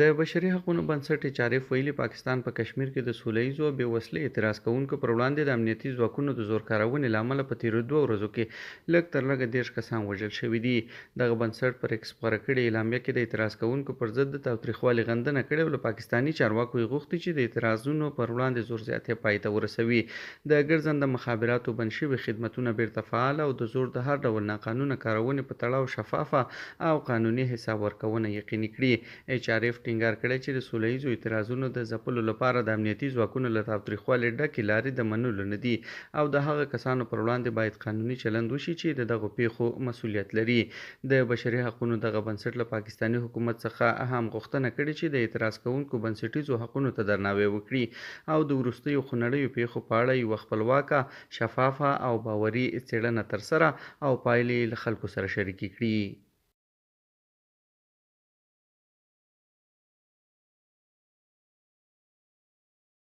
د بشري حقوقو بنسټ چارف ویلي پاکستان په کشمیر کې د سوله ییزو او بې وسلې اعتراض کوونکو پر وړاندې د امنیتي ځواکونو د زور کارونې له امله په تیرو 2 ورځو کې لږ تر لږه 30 کسان وژل شوي دي. دغه بنسټ پر ایکس خپاره کړې اعلامیه کې د اعتراض کوونکو پر ضد د تاوتریخوالي غندنه کړې او له پاکستاني چارواکو یې غوښتي چې د اعتراضونو پر وړاندې زور زیاتی پای ته ورسوي. د ګرځنده مخابراتو بند شوي خدمتونه بیرته فعال او د زور د هر ډول ناقانونه کارونې په تړاو شفافه او قانوني حساب ورکونه یقیني کړي. ایچ آر ایف ټینګار کړی چې د سوله ییزو اعتراضونو د ځپلو لپاره د امنیتي ځواکونو له تاوتریخوالي ډکې لارې د منلو نه دي او د هغه کسانو پر وړاندې باید قانوني چلند وشي چې د دغو پیښو مسؤلیت لري. د بشري حقوقو دغه بنسټ له پاکستاني حکومت څخه هم غوښتنه کړې چې د اعتراض کوونکو بنسټیزو حقوقو ته درناوی وکړي او د وروستیو خونړیو پیښو په اړه یوه خپلواکه، شفافه او باوري څېړنه ترسره او پایلې له خلکو سره شریکې کړي.